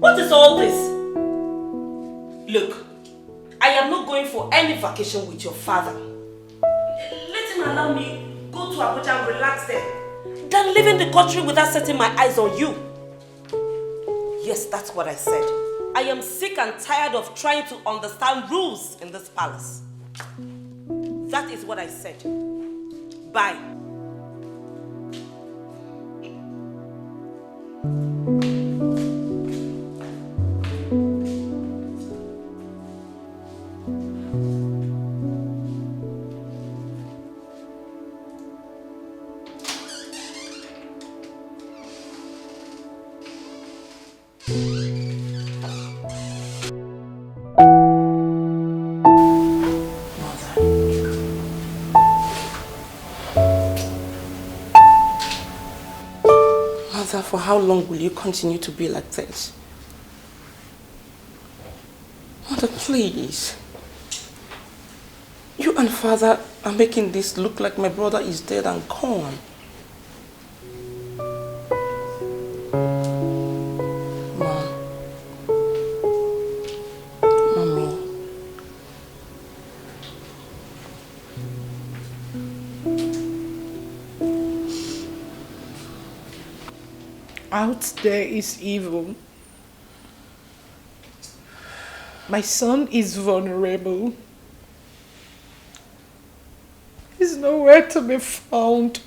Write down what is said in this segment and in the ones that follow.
What is all this? Look, I am not going for any vacation with your father. Let him allow me go to Abuja and relax there than leaving the country without setting my eyes on you. Yes, that's what I said. I am sick and tired of trying to understand rules in this palace. That is what I said. Bye. For how long will you continue to be like this? Mother, please. You and father are making this look like my brother is dead and gone. Mom. Mommy. Out there is evil. My son is vulnerable. He's nowhere to be found.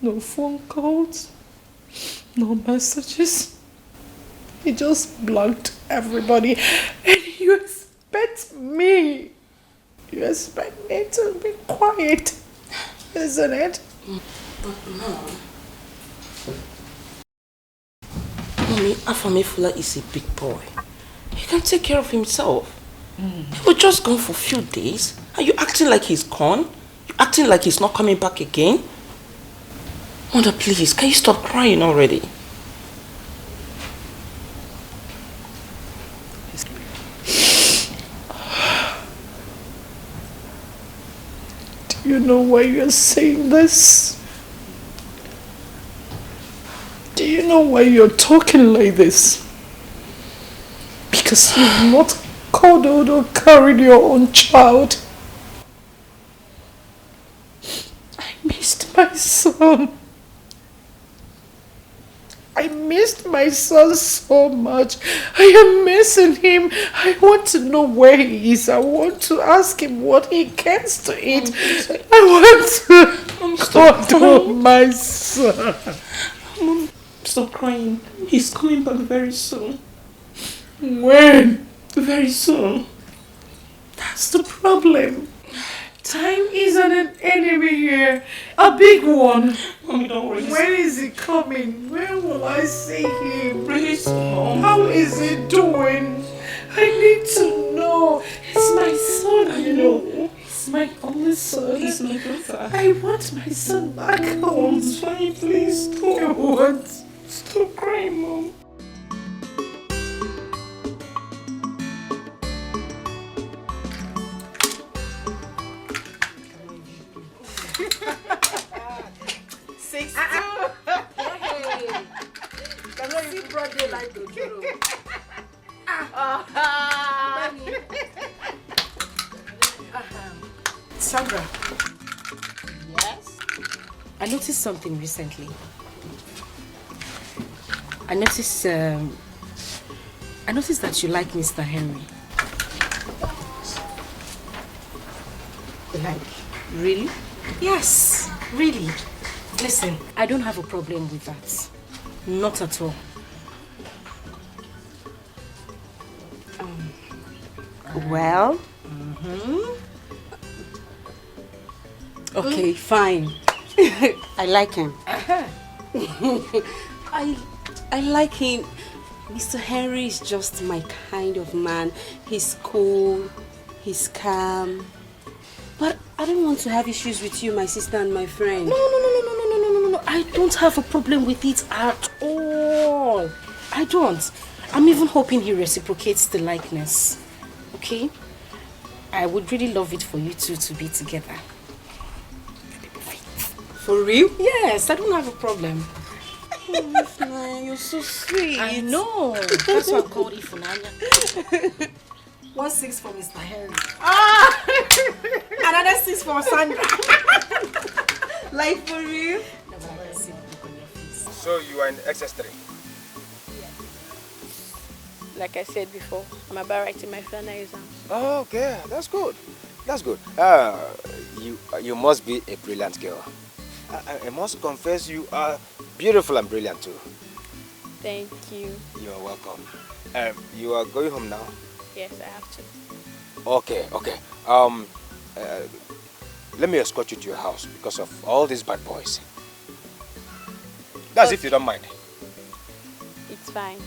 No phone calls, no messages. He just blocked everybody. And you expect me to be quiet, isn't it? But Mom, Mommy, Afamefula is a big boy. He can take care of himself. He was just gone for a few days. Are you acting like he's gone? You acting like he's not coming back again? Mother, please, can you stop crying already? Do you know why you're saying this? Do you know why you're talking like this? Because you've not cuddled or carried your own child. I missed my son. I missed my son so much. I am missing him. I want to know where he is. I want to ask him what he gets to eat. I want to cuddle my son. Mom, stop crying. He's coming back very soon. When? Very soon. That's the problem. Time isn't an enemy here. A big one. Mommy, don't worry. When is he coming? When will I see him? Really soon. How is he doing? I need to know. It's my son, I know. It's my only son. He's my brother. I want my son back home. It's fine, please. Stop. What? Stop crying, Mom. Sandra. Yes? I noticed something recently. I noticed that you like Mr. Henry. Like, really? Yes, really. Listen, I don't have a problem with that. Not at all. Well? Okay, fine. I like him. I like him. Mr. Henry is just my kind of man. He's cool, he's calm. But I don't want to have issues with you, my sister and my friend. No. I don't have a problem with it at all. I don't. I'm even hoping he reciprocates the likeness. Okay? I would really love it for you two to be together. For real? Yes, I don't have a problem. Ifunanya, you're so sweet. I know. That's why I called Ifunanya. 1-6 for Mr. Henry. Another 6 for Sandra. Like for real? No, but I can see the look on your face. So you are in XS3? Like I said before, I'm about writing my final exam. Oh, okay, that's good. That's good. You must be a brilliant girl. I must confess you are beautiful and brilliant too. Thank you. You're welcome. You are going home now? Yes, I have to. Okay. Let me escort you to your house because of all these bad boys. That's if you don't mind. It's fine.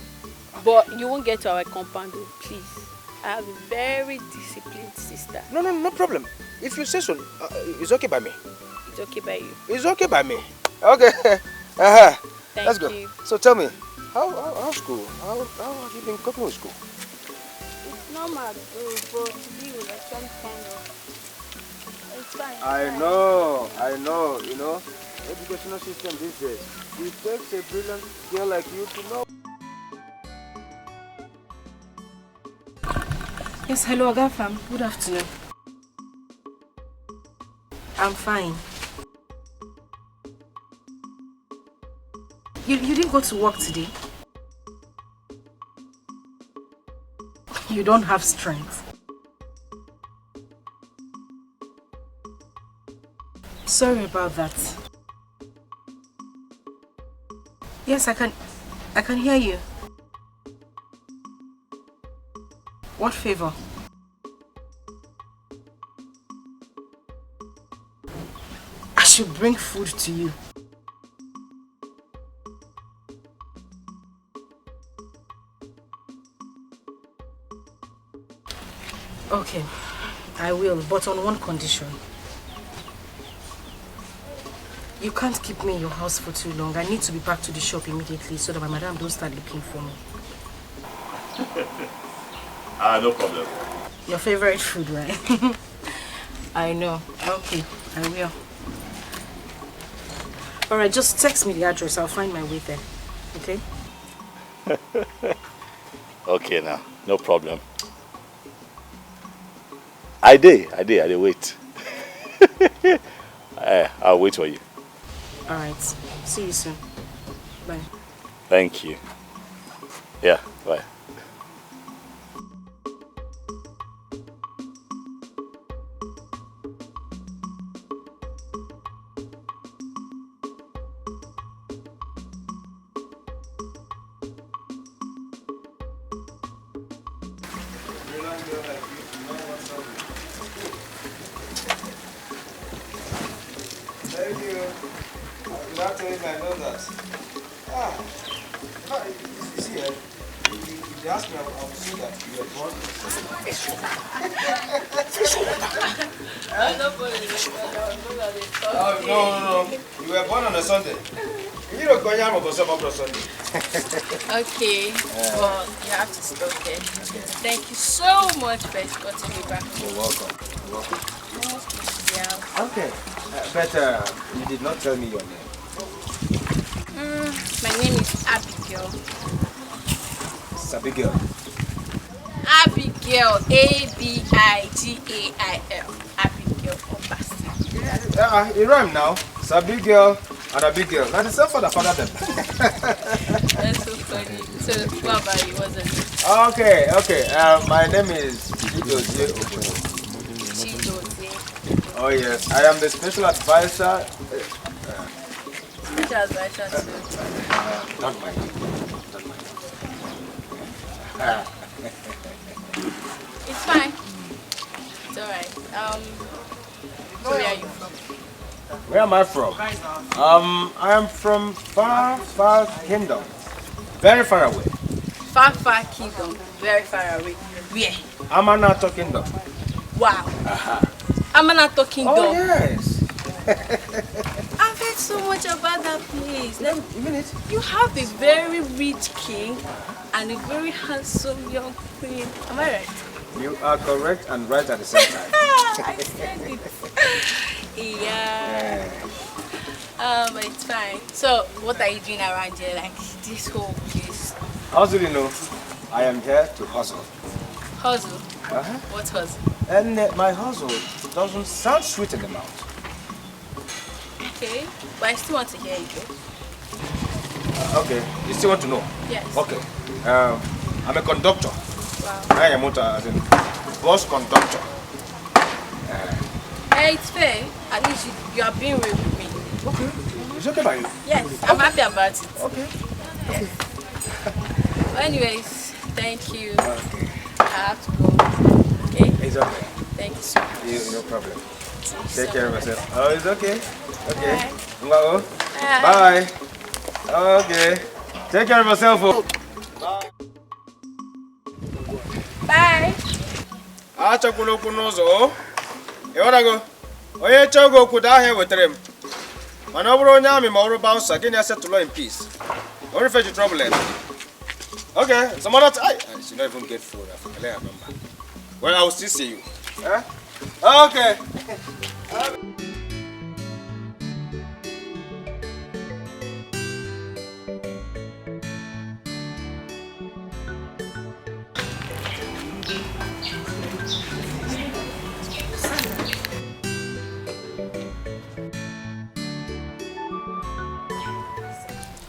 But you won't get to our compound, please. I have a very disciplined sister. No problem. If you say so, it's okay by me. It's okay by you. It's okay by me. Okay. That's good. you. So tell me, how's school? How have you been coping with school? It's normal, though, but to be with some kind of... It's fine. I know. You know, educational system these days. It takes a brilliant girl like you to know. Yes, hello, Agafam. Good afternoon. I'm fine. You didn't go to work today? You don't have strength. Sorry about that. Yes, I can hear you. What favor? I should bring food to you. Okay, I will, but on one condition. You can't keep me in your house for too long. I need to be back to the shop immediately so that my madam don't start looking for me. No problem. Your favorite food, right? I know. Okay, I will. Alright, just text me the address. I'll find my way there. Okay? Okay now, no problem. I did wait. I'll wait for you. Alright, see you soon. Bye. Thank you. Yeah, bye. Okay, well, you have to stop there. Thank you so much for escorting me back. You're welcome. Yeah. Okay, but you did not tell me your name. My name is Abigail. Abigail. Abigail, A-B-I-G-A-I-L. Abigail Obasi. It rhyme now. Abigail and Abigail. Now the same father them. That's so funny. So, what about you? What's your name? Okay. My name is Chidozie Obodo. Chidozie. Oh yes, I am the special advisor. Special advisor to... Not mine. It's fine. It's alright. So where are you from? Where am I from? I am from far kingdom. Very far away. Far kingdom. Very far away. Where? Amanato kingdom. Wow. Amanato kingdom. Oh yes. I've heard so much about that place. Like, Minute. you have a very rich king and a very handsome young queen. Am I right? You are correct and right at the same time. I said it. Yeah. It's fine. So, what are you doing around here? Like, this whole place? How's it, you know? I am here to hustle. Hustle? Uh-huh. What hustle? And my hustle doesn't sound sweet in the mouth. Okay, but I still want to hear it. Okay, you still want to know? Yes. Okay. I'm a conductor. Wow. I am as in bus conductor. Hey, it's fair. At least you are being real with me. Okay. It's okay by you? Yes, I'm happy about it. Okay. Yes. Well, anyways, thank you. Okay. I have to go. Okay? It's okay. Thank you so much. No problem. Take Take care of yourself. Oh, it's okay. Okay. Bye. Bye. Okay. Take care of yourself. Bye. Achakwala okwu n'ụzọ. Ịghọtago? Onye chọọ gị okwu daa ahịa wetara m. Mana ọ bụrụ onye amị ma ọ bụrụ bouncer, gị na-settle in peace. Don't refer to trouble. Okay, some other time. I should not even get food. I remember. Well, I will still see you. Huh? Okay.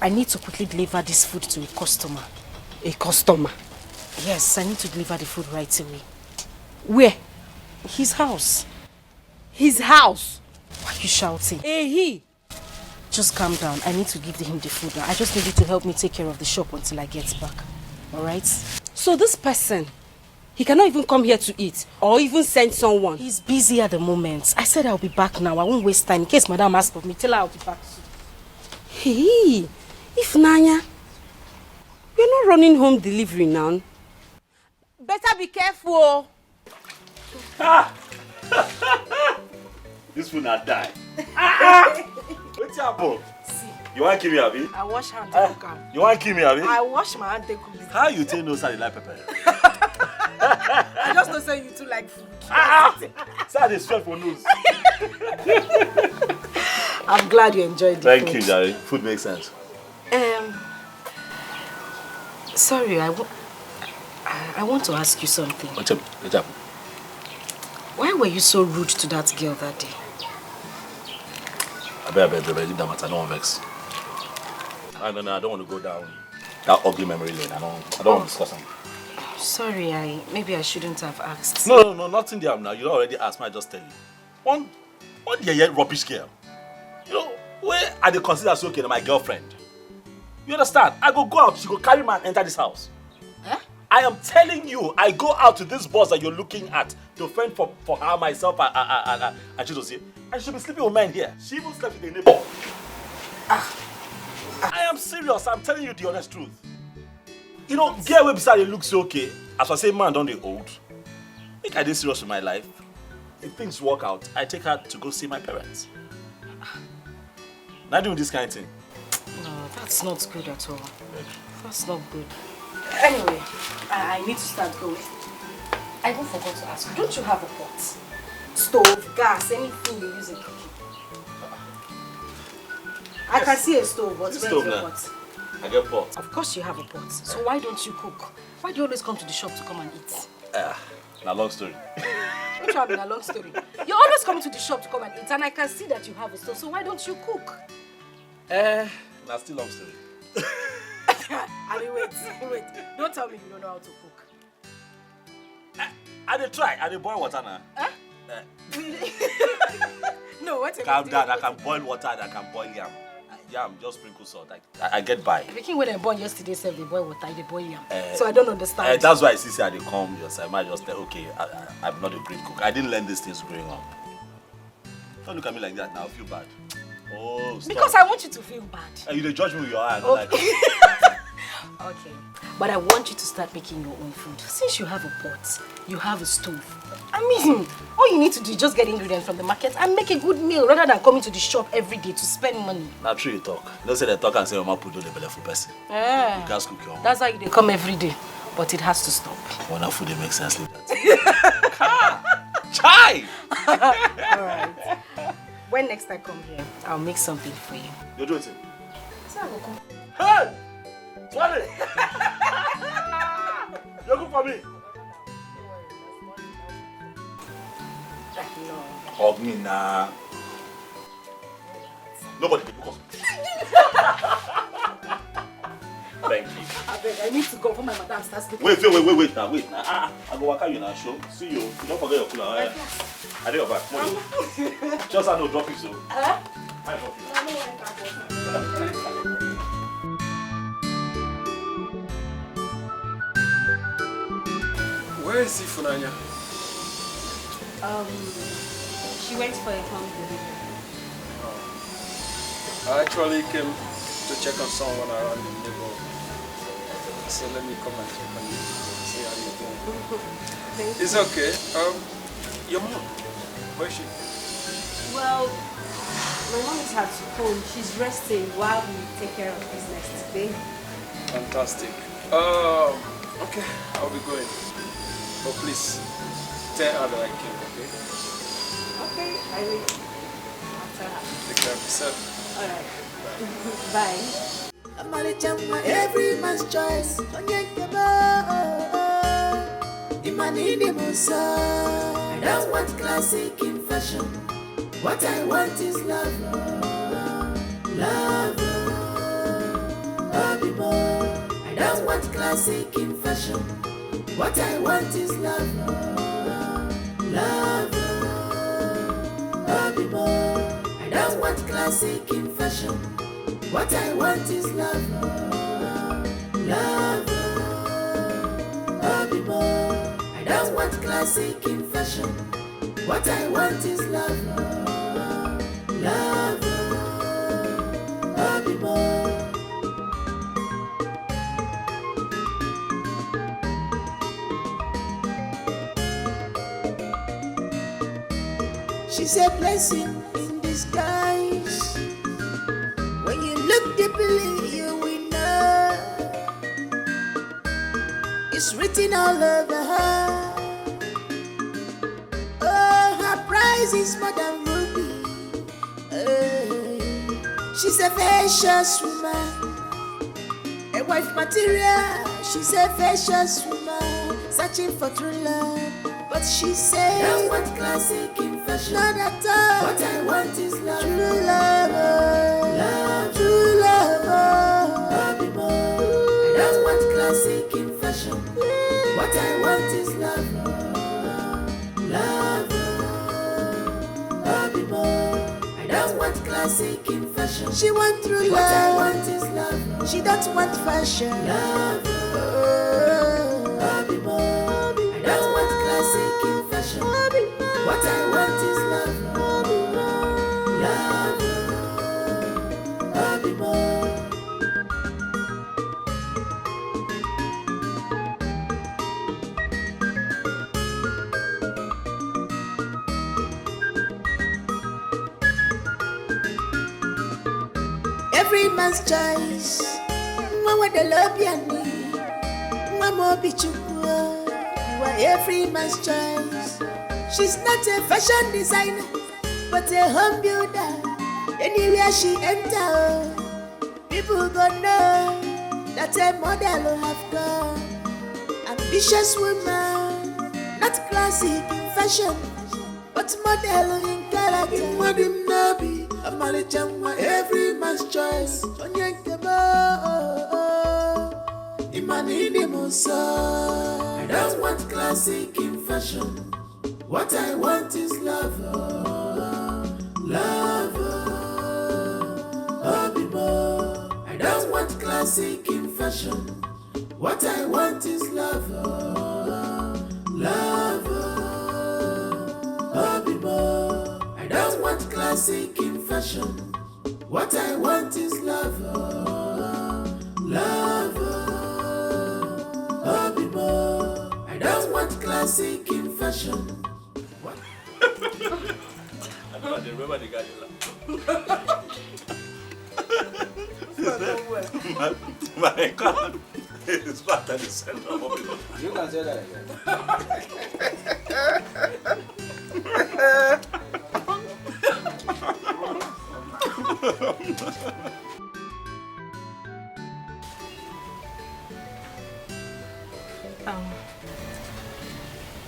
I need to quickly deliver this food to a customer. A customer? Yes, I need to deliver the food right away. Where? His house. His house? Why are you shouting? He? Just calm down. I need to give him the food now. I just need you to help me take care of the shop until I get back. Alright? So this person, he cannot even come here to eat or even send someone? He's busy at the moment. I said I'll be back now. I won't waste time. In case Madam asks of me, tell her I'll be back soon. Hey, if Nanya, we're not running home delivery now. Better be careful. This food not die. What's happened? See, You want to kill me, Abi? I wash hand and cook am. You want to kill me, Abi? I wash my hand and cook this. How you tell no sir like pepper? I just don't say you two like food. Sir, they sweat for nose. I'm glad you enjoyed the Thank food. you, Jerry. Food makes sense. Sorry, I want to ask you something. What's up? What's up? Why were you so rude to that girl that day? I bet leave that matter. No vex. I don't want to go down that ugly memory lane. I don't want to discuss them. Sorry, maybe I shouldn't have asked. No, nothing there now. You already asked me. I just tell you. One rubbish girl. You know, where I dey consider so okay, my girlfriend. You understand? I go out, she go carry man enter this house. Huh? I am telling you, I go out to this boss that you're looking at to fend for her, myself, and she does it. And she'll be sleeping with men here. She even slept with a neighbor. I am serious. I'm telling you the honest truth. You know, girl wey beside you looks okay. As I say, man, don't they old? Make I dey serious with my life. If things work out, I take her to go see my parents. Not doing this kind of thing. No, that's not good at all. That's not good. Anyway, I need to start going. I even forgot to ask you, don't you have a pot? Stove, gas, anything you use in cooking? I can see a stove, but where's your pot? I get pot. Of course you have a pot. So why don't you cook? Why do you always come to the shop to come and eat? Now long story. Which one is a long story? You always come to the shop to come and eat, and I can see that you have a stove. So why don't you cook? Now still long story. Ali, wait. Don't tell me you don't know how to cook. I dey try. I dey boil water now. Huh? No, what? Calm down. I can boil water and I can boil yam. Yam, just sprinkle salt. I get by. The king when they born yesterday said they boil water, they boil yam. So I don't understand. That's why I see I dey come your side. I just tell, okay, I'm not a great cook. I didn't learn these things growing up. Don't look at me like that now. I feel bad. Oh, stop. Because I want you to feel bad. You dey judge me with your eye. I don't like it. Okay. But I want you to start making your own food. Since you have a pot, you have a stove. I mean, all you need to do is just get ingredients from the market and make a good meal rather than coming to the shop every day to spend money. Not true you talk. Don't say they talk and say Mama put on the belly for person. You can't cook your own. That's why you come every day. But it has to stop. When our food they make sense, leave that. Chai! Alright. when next I come here, I'll make something for you. You're doing it? Hey! Swallow! You're good for me. No. Hug me now. Nobody can because. Thank you. I need to go for my madam starts speaking. Wait now. I go work out you now, show. See you. Don't forget your cooler. I did your back. Just I know drop it so. I drop it. Where is Ifunanya? She went for a home delivery. I actually came to check on someone around the neighborhood. So let me come and check on you. See how you're doing. It's okay. Your mom, where is she? Well, my mom is at home. She's resting while we take care of business today. Fantastic. Okay, I'll be going. But please, tell her that I came, okay? Okay, I will. After her. Take care of yourself. Alright. Bye. Every man's choice. I don't want classic in fashion. What I want is love. Love. I don't want classic in fashion. What I want is love. Love. I don't want classic in fashion. What I want is love. Love. I don't want classic in fashion. What I want is love. Love. She's a blessing in disguise. When you look deeply, you will know. It's written all over her. Oh, her price is more than ruby. She's a vicious woman, a wife material. She's a vicious woman, searching for true love. But she said, I don't want classic in fashion. Not at all. What I want is love. True love. Love. True love. I don't want classic in fashion. What I want is love. Love. I don't want classic in fashion. She wants true love. What I want is love. She don't want fashion. Love. I don't want classic in fashion. What I want is love. Every man's choice. Mama the love you need. Mama be you are every man's choice. She's not a fashion designer, but a home builder. Anywhere she enter, people gonna know that a model will have gone. Ambitious woman, not classic in fashion, but model in character. Imadim Nabi, Amarichamwa, every man's choice. Imanini Musa, I don't want classic in fashion. What I want is love. Love. I don't want classic in fashion. What I want is love. Love. I don't want classic in fashion. What I want is love. Love. I don't want classic in fashion. What? I remember the guy. My God. It's back at the center of it. You can say that again. welcome.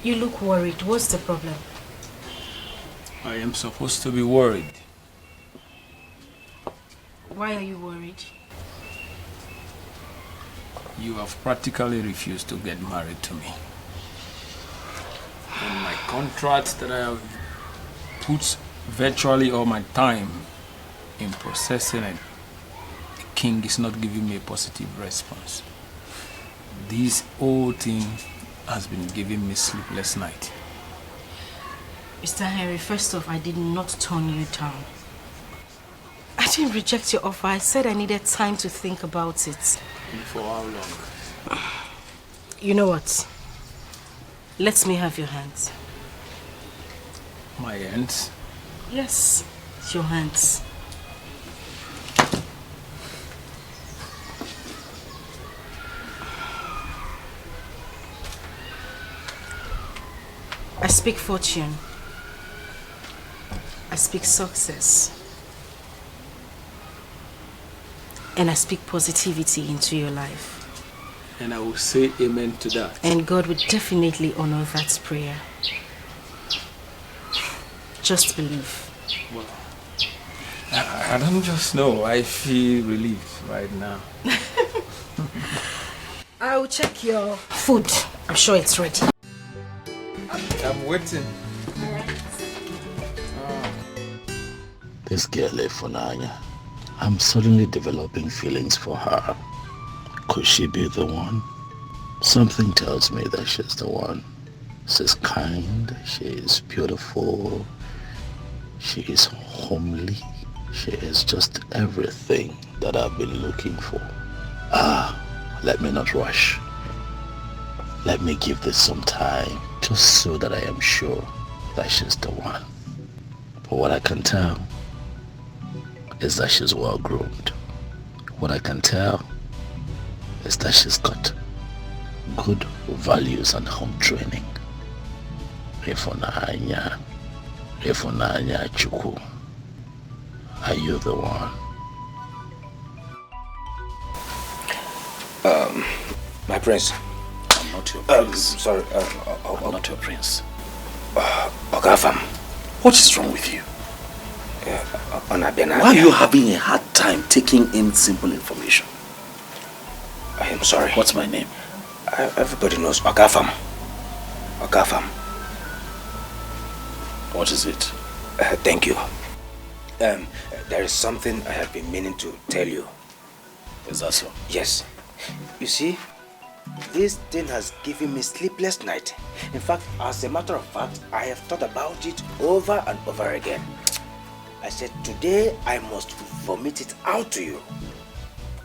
You look worried. What's the problem? I am supposed to be worried. Why are you worried? You have practically refused to get married to me. In my contract that I have put virtually all my time in processing it, the king is not giving me a positive response. This whole thing has been giving me sleepless night. Mr. Henry, first off, I did not turn you down. I didn't reject your offer. I said I needed time to think about it. And for how long? You know what? Let me have your hands. My hands? Yes, your hands. I speak fortune. I speak success. And I speak positivity into your life. And I will say amen to that. And God would definitely honor that prayer. Just believe. Well, I don't just know. I feel relieved right now. I will check your food. I'm sure it's ready. I'm waiting. This girl, Efunanya, I'm suddenly developing feelings for her. Could she be the one? Something tells me that she's the one. She's kind, she is beautiful, she is homely, she is just everything that I've been looking for. Let me not rush. Let me give this some time, just so that I am sure that she's the one. But what I can tell is that she's well groomed. What I can tell is that she's got good values and home training. Efunanya Chukwu, are you the one? My prince. I'm not your prince. Sorry, I'm not your prince. Ogafam. What is wrong with you? Why are you having a hard time taking in simple information? I am sorry. What's my name? Everybody knows Ogafam. Ogafam. What is it? Thank you. There is something I have been meaning to tell you. Is that so? Yes. You see, this thing has given me sleepless night. In fact, as a matter of fact, I have thought about it over and over again. I said, today I must vomit it out to you.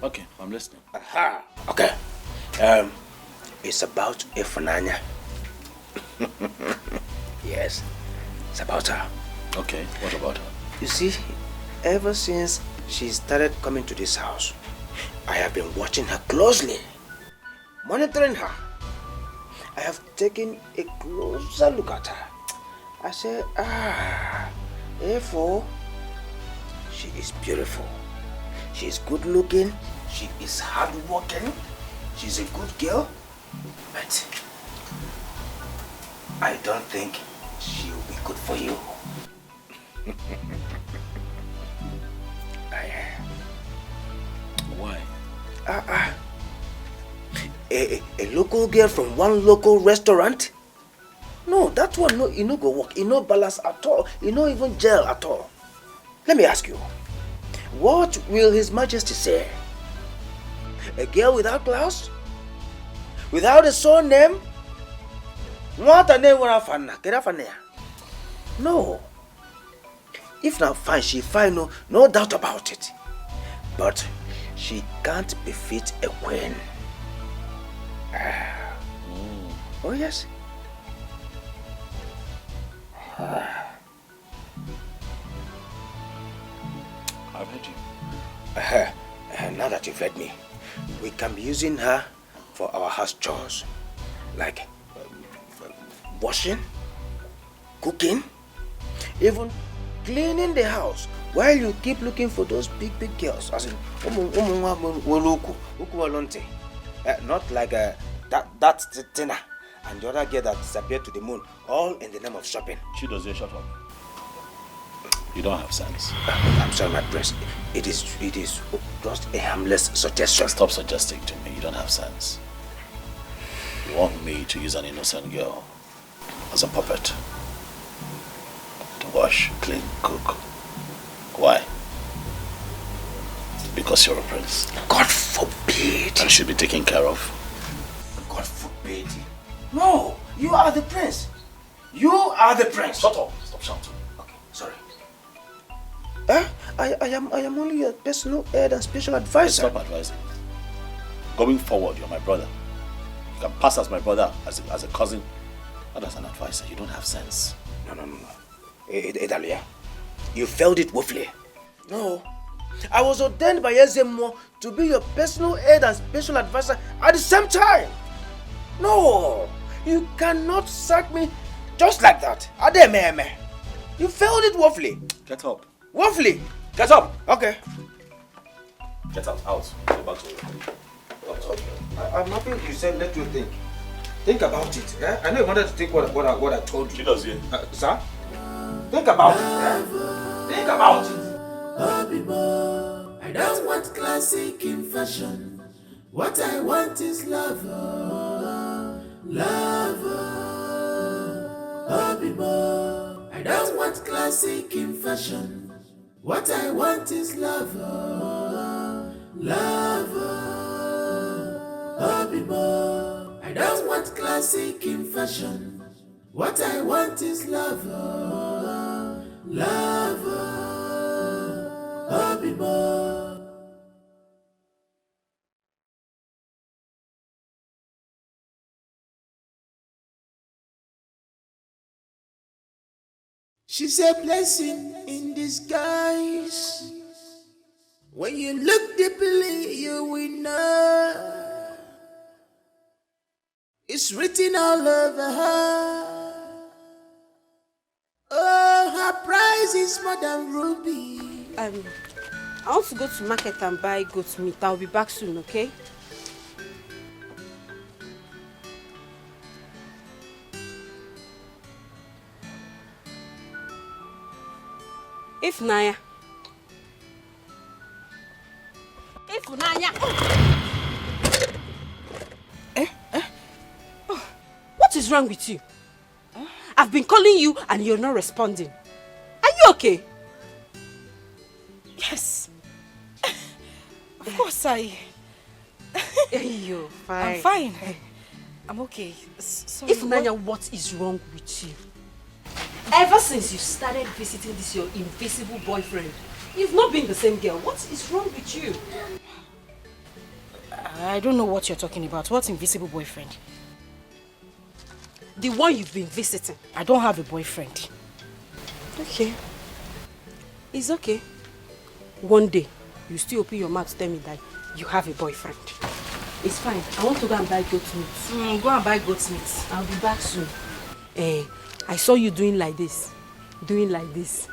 Okay, I'm listening. Aha. Okay. It's about Efunanya. Yes, it's about her. Okay, what about her? You see, ever since she started coming to this house, I have been watching her closely, monitoring her. I have taken a closer look at her. I said, therefore, she is beautiful. She is good looking. She is hardworking. She's a good girl. But I don't think she will be good for you. Why? A local girl from one local restaurant? No, that one, no, it no go work. It no balance at all. It no even gel at all. Let me ask you, what will His Majesty say? A girl without class? Without a surname? What a name No. If not fine, she fine, no doubt about it. But she can't befit a queen. Oh yes. I've heard you. Now that you've heard me, we can be using her for our house chores, like washing, cooking, even cleaning the house While you keep looking for those big girls, as in not like that Tina and the other girl that disappeared to the moon, all in the name of shopping. She doesn't shut up. You don't have sense. I'm sorry, my prince. It is just a harmless suggestion. Stop suggesting to me. You don't have sense. You want me to use an innocent girl as a puppet to wash, clean, cook. Why? Because you're a prince. God forbid. And should be taken care of. God forbid. No, you are the prince. You are the prince. Shut up. Stop shouting. Okay, sorry. I am only a personal aid and special advisor. Stop advising. Going forward, you're my brother. You can pass as my brother, as a cousin, not as an advisor. You don't have sense. No. Edalia, you failed it woefully. No. I was ordained by Ezemo to be your personal aid and special advisor at the same time. No. You cannot sack me just like that. Adememe. You failed it woefully. Get up. Woefully. Get up. Okay. Get out. Out. Go back to your room. Okay. I'm happy you said let you think. Think about it. Yeah? I know you wanted to think what I told you. She does, yeah. Sir? Think about it. Yeah? Think about it. I don't want classic in fashion. What I want is love. I don't want classic in fashion. What I want is love. I don't want classic in fashion. What I want is love. She's a blessing in disguise. When you look deeply, you will know. It's written all over her. Oh, her price is more than ruby. I want to go to market and buy goat meat. I'll be back soon, okay? If Naya. Oh, what is wrong with you? I've been calling you and you're not responding. Are you okay? Yes. Of course You're fine. I'm fine. I'm okay. Sorry. If Nanya, what is wrong with you? Ever since you started visiting this your invisible boyfriend, you've not been the same girl. What is wrong with you? I don't know what you're talking about. What's invisible boyfriend? The one you've been visiting. I don't have a boyfriend. Okay. It's okay. One day, you still open your mouth to tell me that you have a boyfriend. It's fine. I want to go and buy goat meat. Go and buy goat meat. I'll be back soon. I saw you doing like this. Doing like this.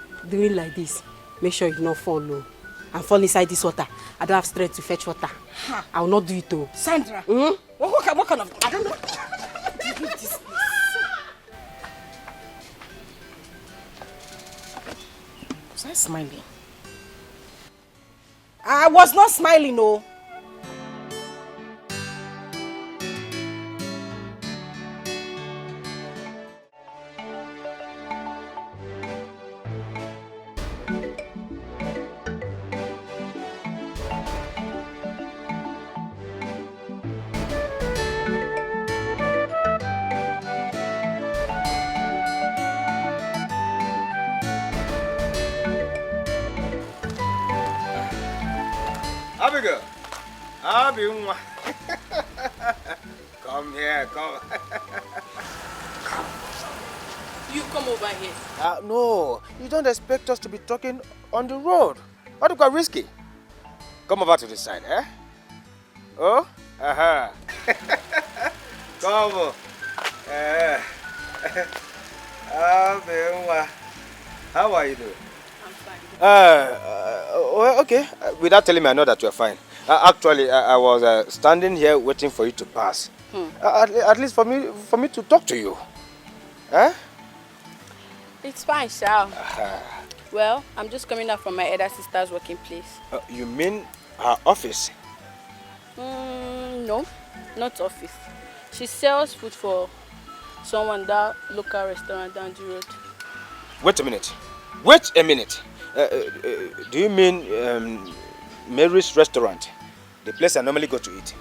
Make sure you don't fall low. And fall inside this water. I don't have strength to fetch water. I will not do it though. Sandra! What kind of... I don't know. This. Was I smiling? I was not smiling, no. Abigail, Abimwa. Come here, come. You come over here. No, you don't expect us to be talking on the road. What if it's risky? Come over to this side, eh? Oh? Aha. Come. Abimwa. How are you doing? I'm fine. Well, okay. Without telling me, I know that you're fine. Actually, I was standing here waiting for you to pass. At least for me to talk to you. Huh? It's fine, Shao. Well, I'm just coming out from my elder sister's working place. You mean her office? No, not office. She sells food for someone that local restaurant down the road. Wait a minute. Wait a minute. Do you mean Mary's restaurant? The place I normally go to eat.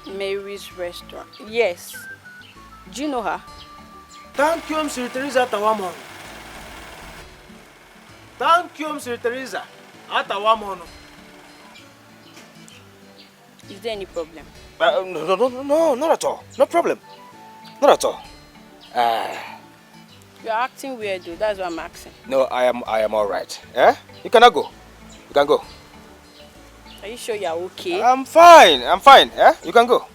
Mary's restaurant. Yes. Do you know her? Thank you, Mr. Teresa Tawamon. Thank you, Mr. Teresa Atawamon. Is there any problem? No, not at all. No problem. Not at all. You're acting weird, though. That's what I'm asking. No, I am all right. Eh? You cannot go. You can go. Are you sure you're okay? I'm fine. Eh? You can go.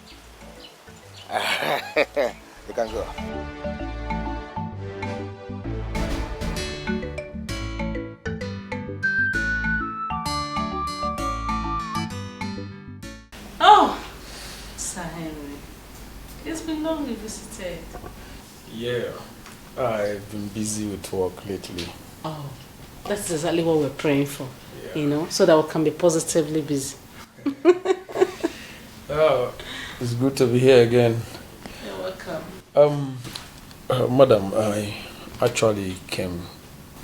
You can go. Oh, Sir Henry, it's been long you visited. Yeah, I've been busy with work lately. Oh, that's exactly what we're praying for, you know, so that we can be positively busy. Oh, it's good to be here again. You're welcome. Madam, I actually came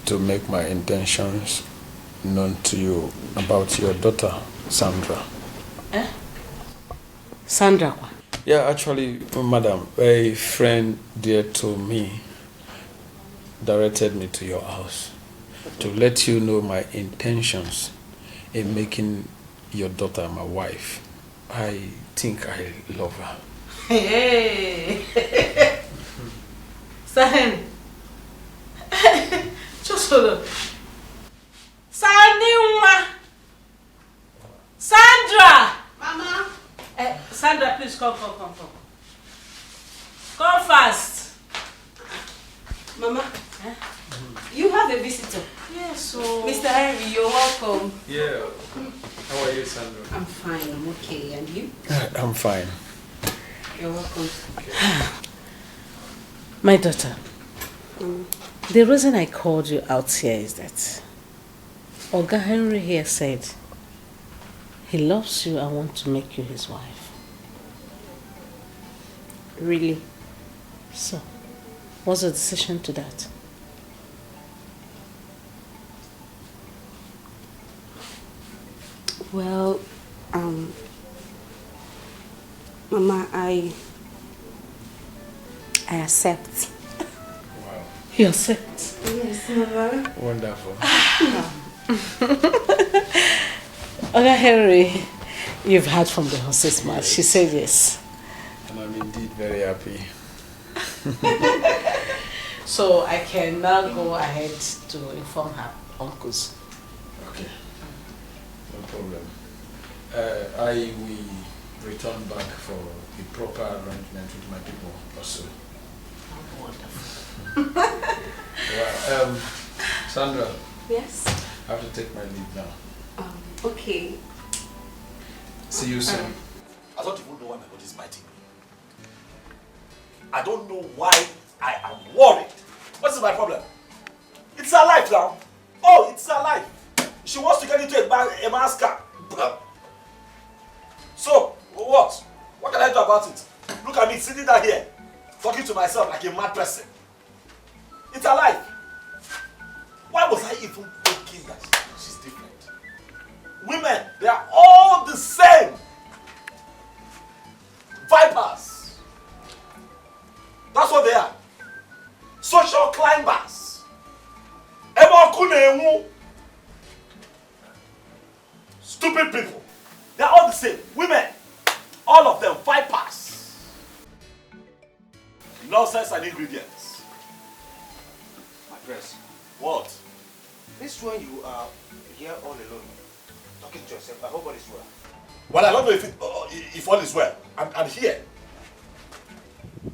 to make my intentions known to you about your daughter, Sandra. Eh? Sandra? Yeah, actually, madam, a friend dear to me directed me to your house to let you know my intentions in making your daughter my wife. I think I love her. Hey! Sir, just hold on. Sandra! Mama! Sandra, please come. Come fast. Mama, you have a visitor. Yes, so... Mr. Henry, you're welcome. Yeah. How are you, Sandra? I'm fine, I'm okay. And you? I'm fine. You're welcome. My daughter, the reason I called you out here is that Oga Henry here said he loves you and wants to make you his wife. Really? So, what's the decision to that? Well, Mama, I accept. Wow. You accept? Yes, Mama. Wonderful. Oga Henry, you've heard from the horse's mouth. She said yes. And I'm indeed very happy. So I can now go ahead to inform her uncles. Okay. No problem. I will return back for the proper arrangement with my people also. Oh, wonderful. Well, Sandra. Yes? I have to take my leave now. Okay. See you soon. I don't even know why my body is biting me. I don't know why I am worried. What is my problem? It's her life now. Oh, it's her life. She wants to get into a man's car. So, what? What can I do about it? Look at me sitting down here, talking to myself like a mad person. It's her life. Why was I even thinking that she's different? Women, they are all the same. Vipers. That's what they are. Social climbers. Stupid people. They are all the same. Women. All of them vipers. Nonsense and ingredients. My dress. What? This one you are here all alone, talking to yourself. I hope all is well. Well, I don't know if all is well. I'm here.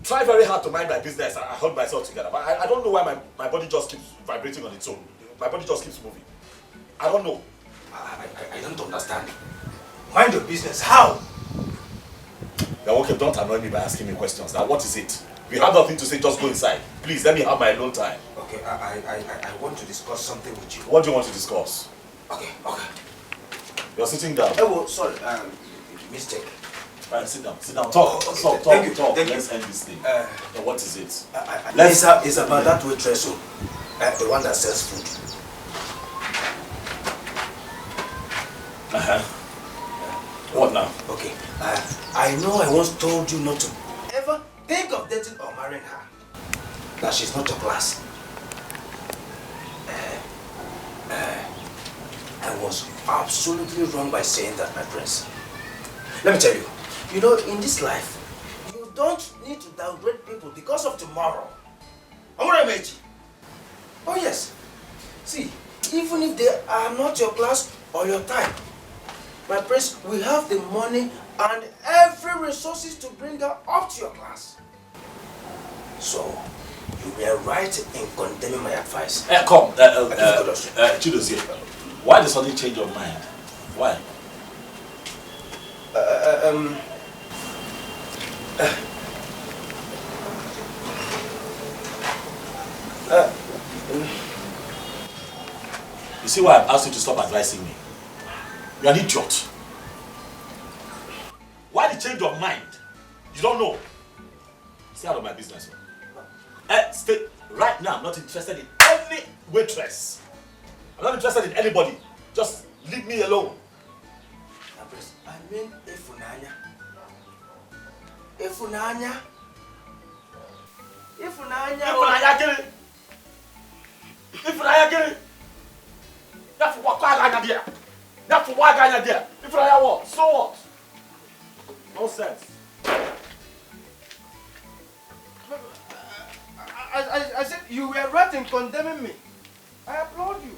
Try very hard to mind my business. I hold myself together. But I don't know why my body just keeps vibrating on its own. My body just keeps moving. I don't know. I don't understand. Mind your business. How? Now, okay, don't annoy me by asking me questions. Now, what is it? If you have nothing to say, just go inside. Please, let me have my alone time. Okay, I want to discuss something with you. What do you want to discuss? Okay. You're sitting down. Oh, sorry. Mistake. Right, sit down. Talk. Talk. Let's end this thing. Now, what is it? It's about that waitress, the one that sells food. What now? Okay. I know I once told you not to ever think of dating or marrying her. That she's not your class. I was absolutely wrong by saying that, my prince. Let me tell you, in this life, you don't need to downgrade people because of tomorrow. Oh yes. See, even if they are not your class or your type, my prince, we have the money and every resources to bring her up to your class. So, you were right in condemning my advice. Come, Chidozie, why the sudden change of mind? Why? You see why I've asked you to stop advising me? You're an idiot. Why the change of mind? You don't know. Stay out of my business. Stay right now. I'm not interested in any waitress. I'm not interested in anybody. Just leave me alone. I mean Ifunanya. Ifunanya. That's what I there. That's why I got there. If I what? So what? No sense. I said you were right in condemning me. I applaud you.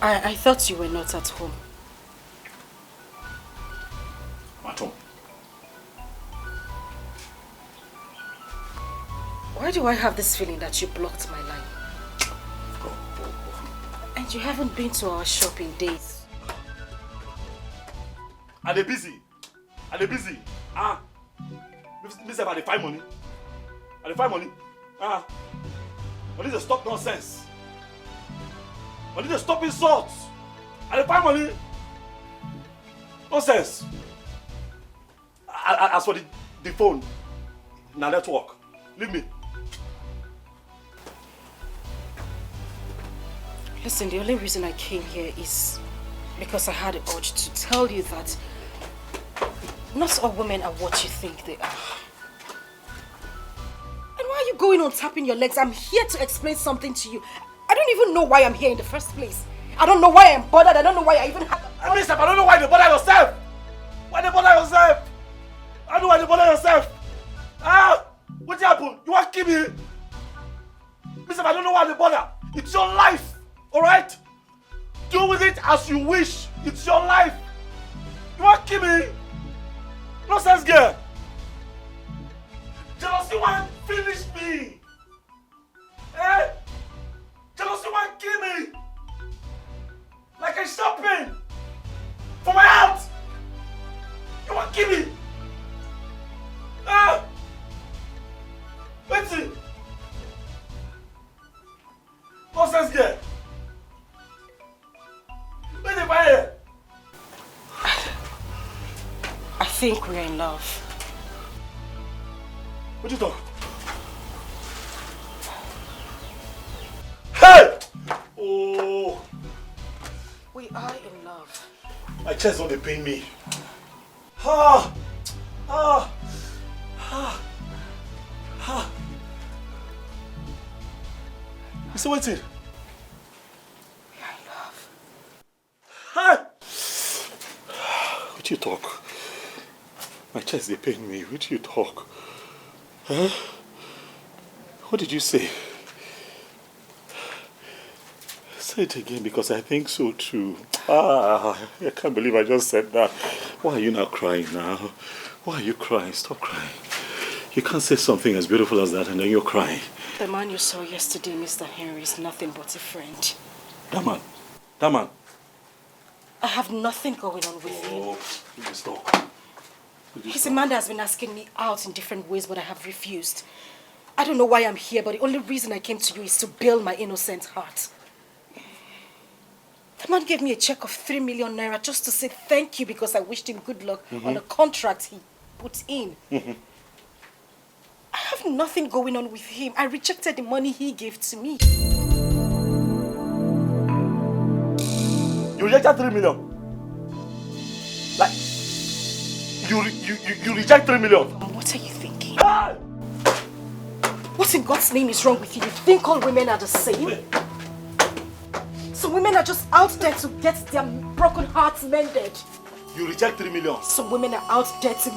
I thought you were not at home. At home? Why do I have this feeling that you blocked my line? And you haven't been to our shop in days. Are they busy? Miss about the find money. Are they find money? I need to stop nonsense. I need to stop insults. Are they find money? Nonsense. As for the phone, now let's work. Leave me. Listen, the only reason I came here is because I had the urge to tell you that not all women are what you think they are. And why are you going on tapping your legs? I'm here to explain something to you. I don't even know why I'm here in the first place. I don't know why I'm bothered. I don't know why I even have... I don't know why you bother yourself. Why you bother yourself? I don't know why you bother yourself. What happened? You want to kill me? Listen, I don't know why you bother. It's your life. Alright? Do with it as you wish. It's your life. You want to kill me? Nonsense girl. Jealousy want to finish me. Jealousy want to kill me. Like a shopping. For my heart. You want to kill me? Wait. Nonsense girl. think we're in love. What you talk? Hey! Oh! We are in love. My chest don't pain me. Ah! Ah! Ah! Ah! Mr. Waiting. We are in love. Hi! What you talk? My chest they pain me. What you talk? Huh? What did you say? Say it again because I think so too. Ah, I can't believe I just said that. Why are you not crying now? Why are you crying? Stop crying. You can't say something as beautiful as that and then you're crying. The man you saw yesterday, Mr. Henry, is nothing but a friend. That man. That man. I have nothing going on with him. Oh, please stop. He's a man that has been asking me out in different ways, but I have refused. I don't know why I'm here, but the only reason I came to you is to bail my innocent heart. The man gave me a check of 3 million naira just to say thank you because I wished him good luck on a contract he put in. I have nothing going on with him. I rejected the money he gave to me. You rejected 3 million? Like, you reject 3 million? What are you thinking? What in God's name is wrong with you? You think all women are the same? Some women are just out there to get their broken hearts mended. You reject 3 million? Some women are out there to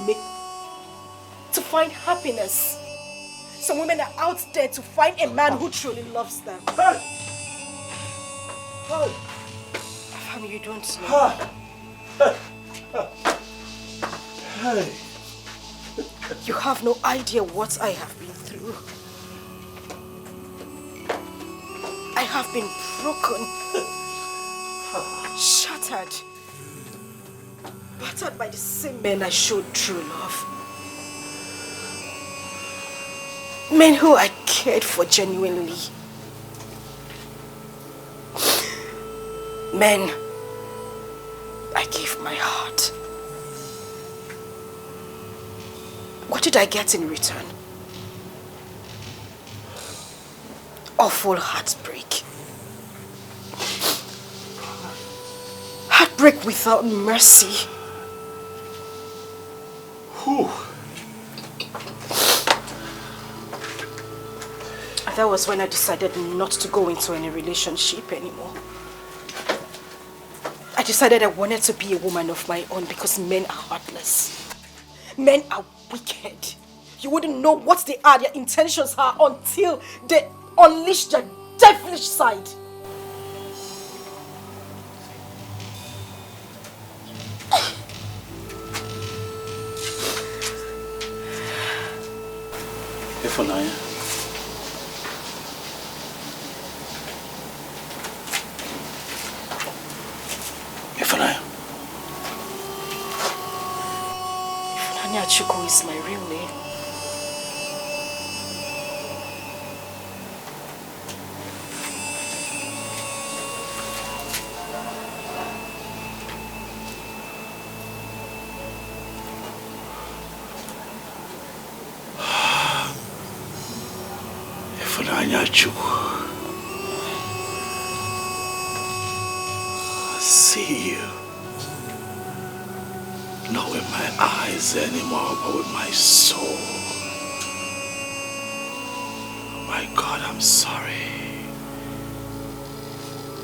find happiness. Some women are out there to find a man who truly loves them. Hey! Hey! Family, you don't know. Hey! You have no idea what I have been through. I have been broken, shattered, battered by the same men I showed true love. Men who I cared for genuinely. Men I gave my heart. What did I get in return? Awful heartbreak. Heartbreak without mercy. Whew. That was when I decided not to go into any relationship anymore. I decided I wanted to be a woman of my own because men are heartless. Men are wicked. You wouldn't know what they are, their intentions are until they unleash their devilish side. Ifunanya. Ifunanya. Ifunanya Chukwu is my real name. Ifunanya Chukwu. I see you. Not with my eyes anymore, but with my soul. Oh my God, I'm sorry.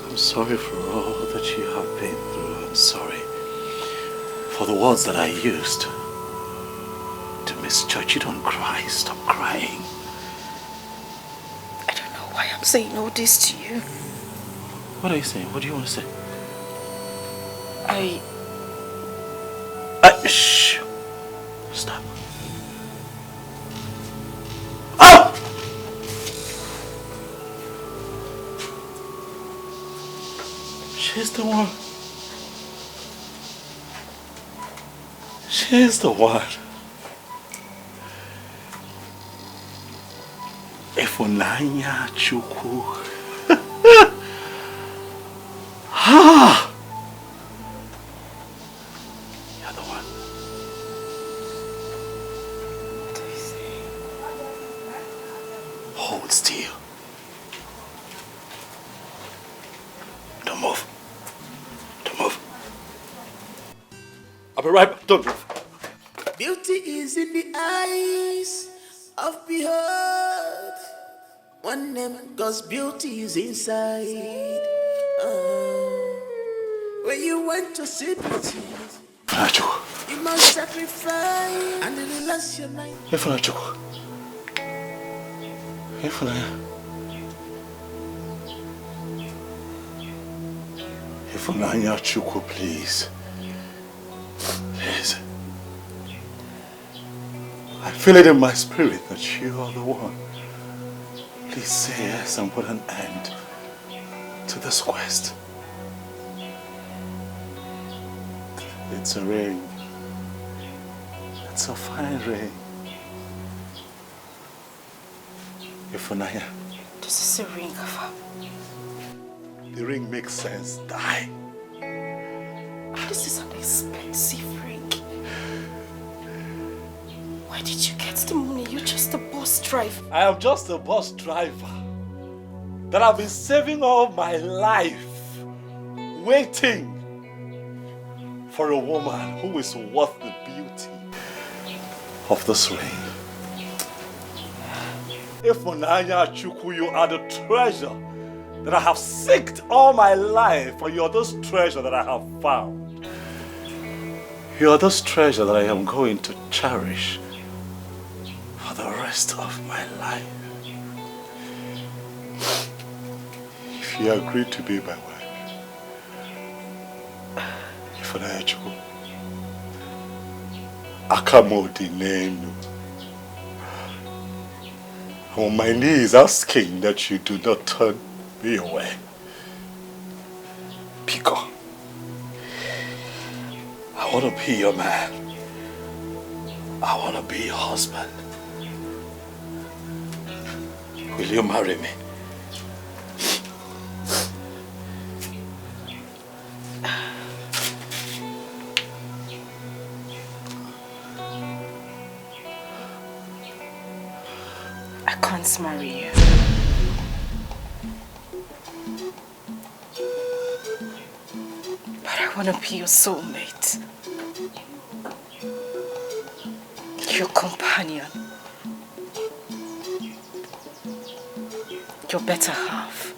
I'm sorry for all that you have been through. I'm sorry for the words that I used to misjudge. You don't cry. Stop crying. I don't know why I'm saying all this to you. What are you saying? What do you want to say? Shh. Stop. Oh! She's the one. She's the one. Ifunanya Chukwu. Ah! You're the one. Don't move. Don't move. I'll be right back. Don't move. Beauty is in the eyes of behold. One name, God's beauty is inside. When you want to see beauty, you must sacrifice and relax your mind. Ifunanya Chukwu, please. Please. I feel it in my spirit that you are the one. Please say yes and put an end to this quest. It's a ring. It's a fine ring. Ifunanya. This is a ring, Afa. The ring makes sense. Die. This is an expensive ring. Where did you get the money? You're just a bus driver. I am just a bus driver that I've been saving all my life, waiting for a woman who is worth the beauty of this ring. Ifunanya Chukwu, you are the treasure that I have sought all my life, and you're this treasure that I have found. You're this treasure that I am going to cherish for the rest of my life. If you agree to be my wife, Ifunanya Chukwu, Akamodi Nenu, I'm on my knees asking that you do not turn me away. Pico, I want to be your man. I want to be your husband. Will you marry me? I can't marry you. But I want to be your soulmate. Your companion. Your better half.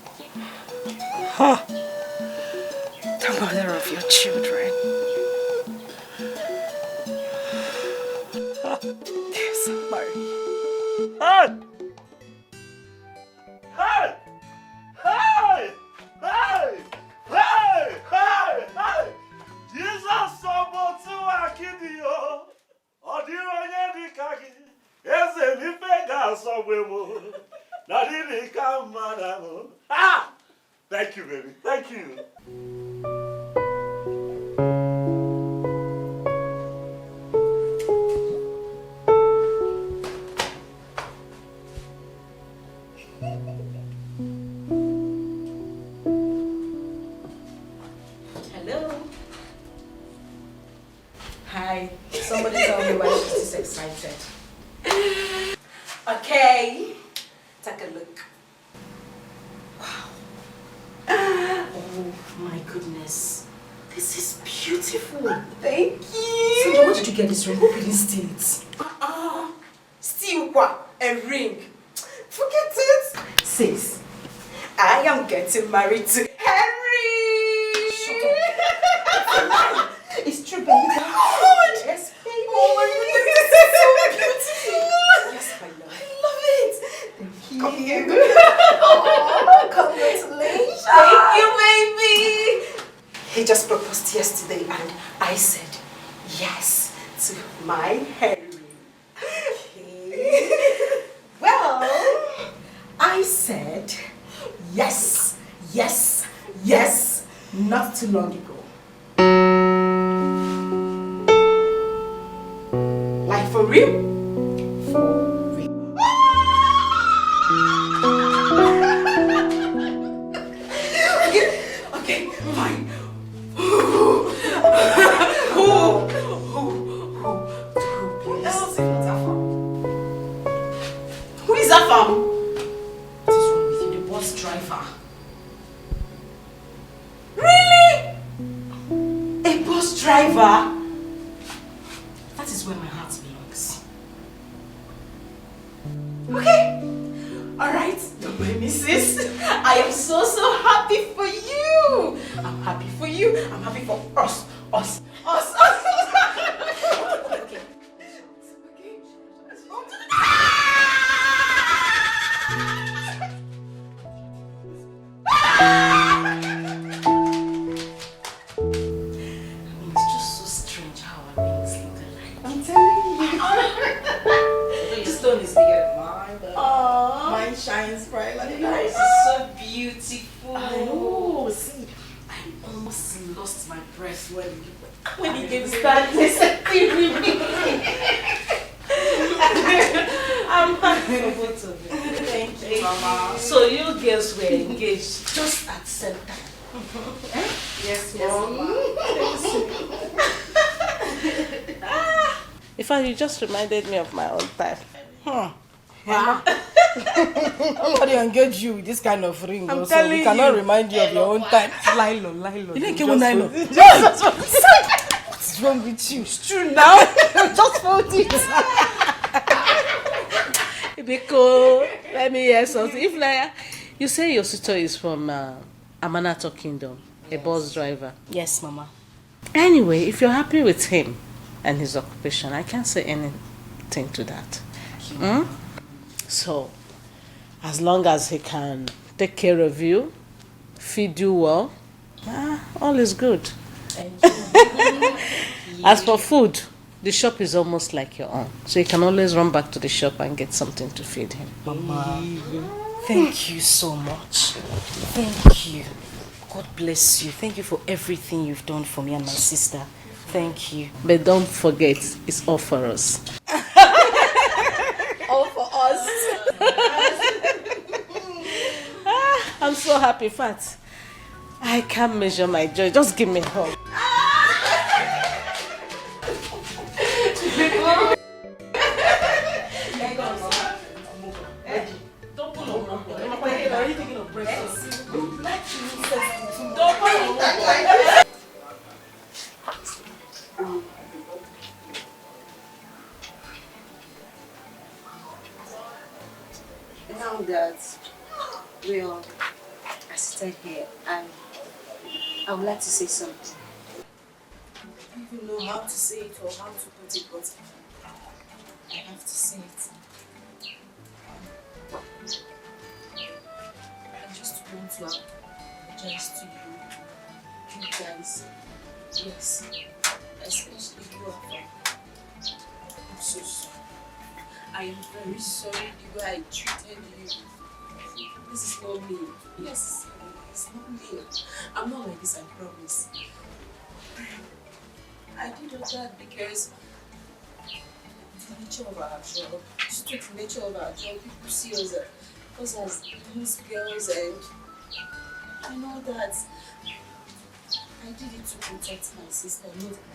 Huh? The mother of your children. Yes, I'm married. Hey! Hey! Hey! Hey! Hey! Hey! Hey! Jesus Sobotu Akidio. Odironye dikagi. Eze nifega sobwemo. Nadini kamanamo. Ah! Thank you, baby. Thank you. Hello. Hi. Somebody tell me why she's this excited. Okay. Take a look. Wow. Oh my goodness. This is beautiful. Thank you. Sandra, where did you get this ring? Hope you didn't steal it. Steal what? A ring? Forget it. Sis, I am getting married to Henry. Shut up. It's true, baby. God. Yes, baby. Oh my goodness, this is so beautiful. Yes, my love. I love it. Thank you. Oh, congratulations. Thank you, baby. He just proposed yesterday and I said yes to my Henry. Okay. Well, I said yes, yes, yes, not too long ago. Like for real? For real. Okay, fine. Who is that from? What is wrong with you, the bus driver? bus driver? That is where my heart belongs. Okay. Alright, don't worry, missus. I am so happy for you. I'm happy for you. I'm happy for us. Okay. It's just so strange how our names look alike. I'm telling you. This stone is bigger than mine, but mine shines bright like that. It's so beautiful. I know. See, I almost lost my breath when he gave me that I'm happy for both of you. Thank you, Mama. So you girls were engaged just at the same time. Yes, Mom. In fact, you just reminded me of my own time. Wow. Nobody engage you with this kind of ring. I'm also. telling We cannot you. remand you of your own time. Lilo. You didn't give me nylon. What is wrong with you? It's true now. Just fold it. Because let me hear something. If like you say your sister is from Amanato Kingdom, a bus driver. Yes, Mama. Anyway, if you're happy with him and his occupation, I can't say anything to that. So, as long as he can take care of you, feed you well, all is good. As for food, the shop is almost like your own. So you can always run back to the shop and get something to feed him. Mama, thank you so much. Thank you. God bless you. Thank you for everything you've done for me and my sister. Thank you. But don't forget, it's all for us. All for us. I'm so happy, Fat. I can't measure my joy. Just give me a hug. Now that we are seated here, I would like to say something. I don't even know how to say it or how to put it, but I have to say it. I just want to apologize to you guys. Yes, especially you, Alpha. I'm so sorry. I am very sorry the way I treated you. This is not me. Yes, it's not me. I'm not like this, I promise. I did all that because the nature of our job, just the nature of our job, people see us as those girls, and I know that I did it to protect my sister,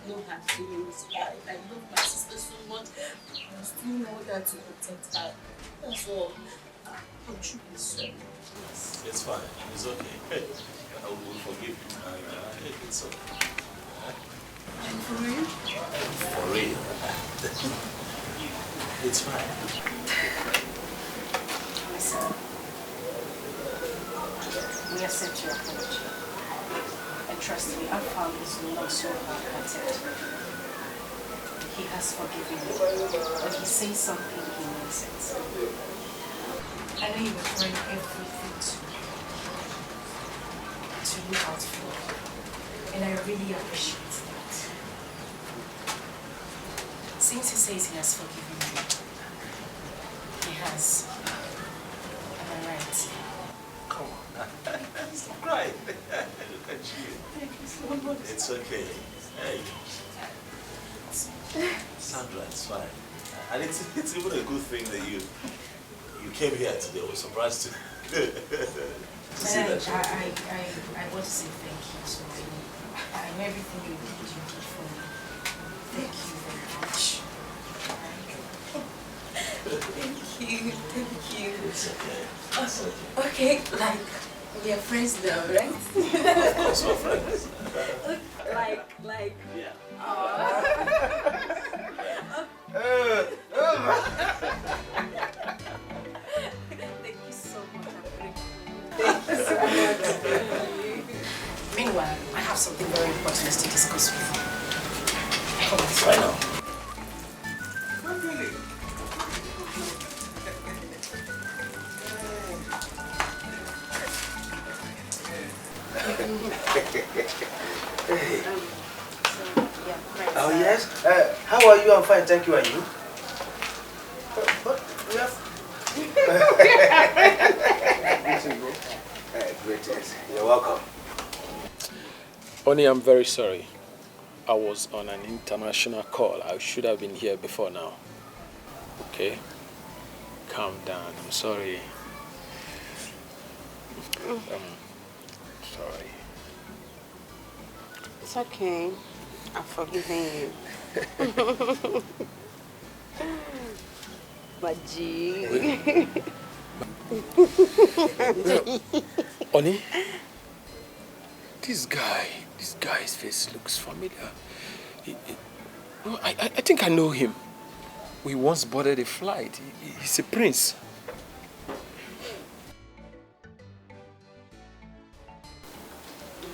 not her feelings. I love my sister so much. I was doing all that to protect her. That's all. I'm truly sorry. It's fine. It's okay. I will forgive you. It's okay. For real? For real. It's fine. Listen, we accept your apology. And trust me, I found this not so hard-hearted. He has forgiven me. When he says something, he means it. I know you were trying everything to look out for, and I really appreciate that. Since he says he has forgiven me, he has. Am I right? Come on. Stop crying. Look at you. Thank you so much. It's okay. Hey. Sandra, it's fine. And it's even a good thing that you came here today. I was surprised to see that. I want to say thank you so much. I know everything you did for me. Thank you very much. Thank you. It's okay. Okay, like, we are friends now, right? Of course, we're friends. Like. Yeah. Thank you so much. Meanwhile, I have something very important to discuss with you. Come on. Right now. Oh yes. How are you? I'm fine, thank you. Are you? But we have. Greetings. You're welcome. Oni, I'm very sorry. I was on an international call. I should have been here before now. Okay? Calm down. I'm sorry. Sorry. It's okay. I'm forgiving you. Baji. Oni? This guy's face looks familiar. I think I know him. We once boarded a flight. He's a prince.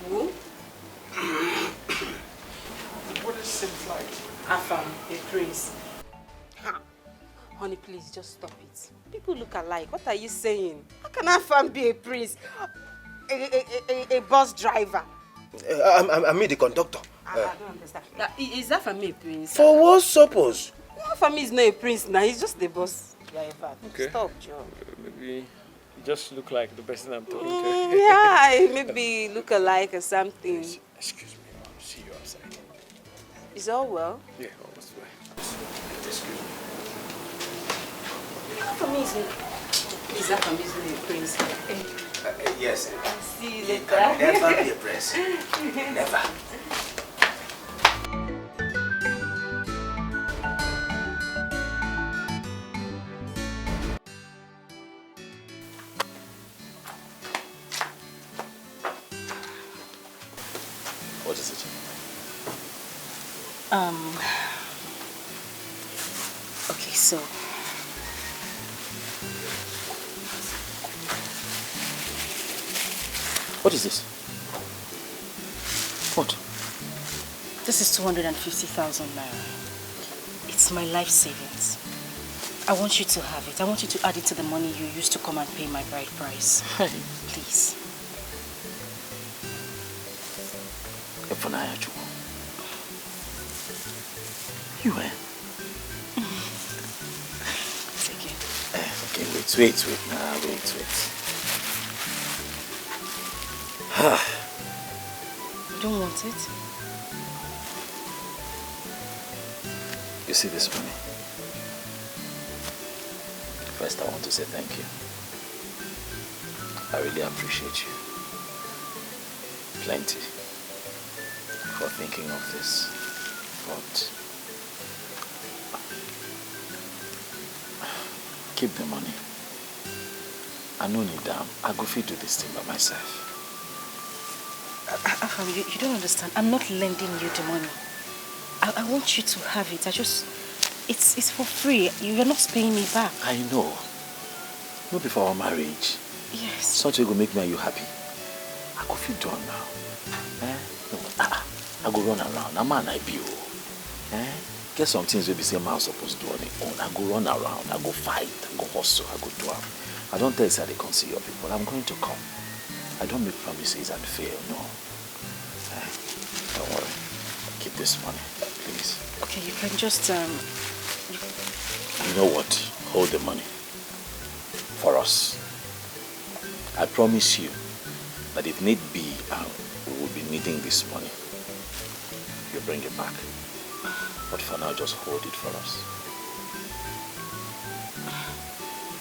Who? What is the same flight? Afam, a prince. Honey, please just stop it. People look alike. What are you saying? How can Afam be a prince? A bus driver. I mean the conductor. I don't understand. Is Afam a prince? For what purpose? Afam is not a prince now. He's just the bus driver. Okay. Stop, John. Maybe you just look like the person I'm talking to. Yeah, maybe look alike or something. Excuse me, I'll see you outside. Is all well? Yeah, almost well. Excuse me. Afam is Afam is not a prince. Yes. See you He later. can never be a prince. Never. What is it? Okay, so What is this? What? this is 250,000 naira. It's my life savings. I want you to have it. I want you to add it to the money you used to come and pay my bride price. Hey. Please. You eh? Take it. Okay, wait. Nah, wait. You don't want it? You see this money? First, I want to say thank you. I really appreciate you. Plenty. For thinking of this. But keep the money. I no need them. I go fit do this thing by myself. Afam, you don't understand. I'm not lending you the money. I want you to have it. It's for free. You're not paying me back. I know. Not before our marriage. Yes. Such a go make me and you happy. I go feel done now. No, I go run around. I'm an IBO. Get some things we be saying man supposed to do on it own. I go run around. I go fight. I go hustle. I go do it. I don't tell you that they can see your people. I'm going to come. I don't make promises and fail. No. Don't worry. Keep this money, please. Okay, you can just You know what? Hold the money. For us. I promise you that if need be, we will be needing this money. You bring it back. But for now, just hold it for us.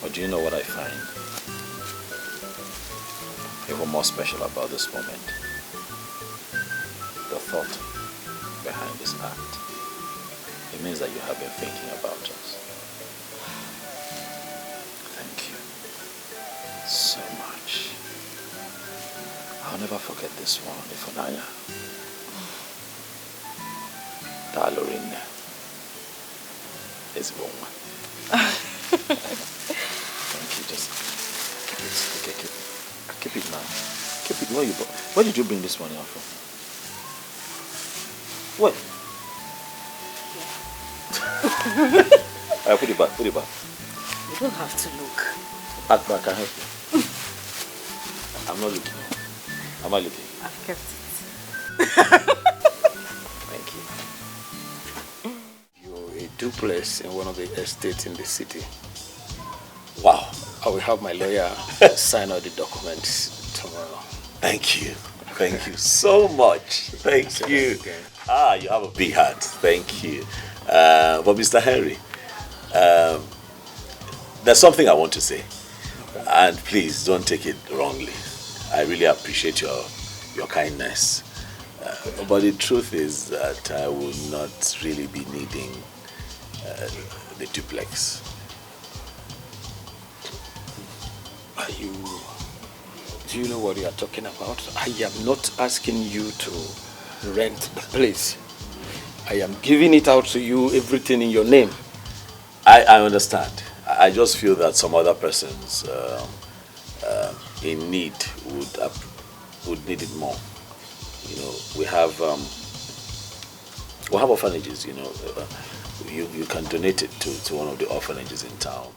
But do you know what I find even more special about this moment? The thought behind this act. It means that you have been thinking about us. Thank you so much. I'll never forget this one, Ifunanya. Lorena. It's woman. Thank you. Just keep it now. Keep it. Where did you bring this money out from? What? Alright, put it back. Put it back. You don't have to look. Act back. I help you. I'm not looking. Am I looking? I've kept it. Thank you. You're a duplex in one of the estates in the city. Wow. I will have my lawyer sign all the documents tomorrow. Thank you. Thank you so much. Thank you. You have a big heart. Thank you. But Mr. Henry, there's something I want to say. And please don't take it wrongly. I really appreciate your kindness. But the truth is that I will not really be needing the duplex. Do you know what you are talking about? I am not asking you to rent the place. I am giving it out to you, everything in your name. I understand. I just feel that some other persons in need would need it more. You know, we have orphanages. You know, you can donate it to one of the orphanages in town.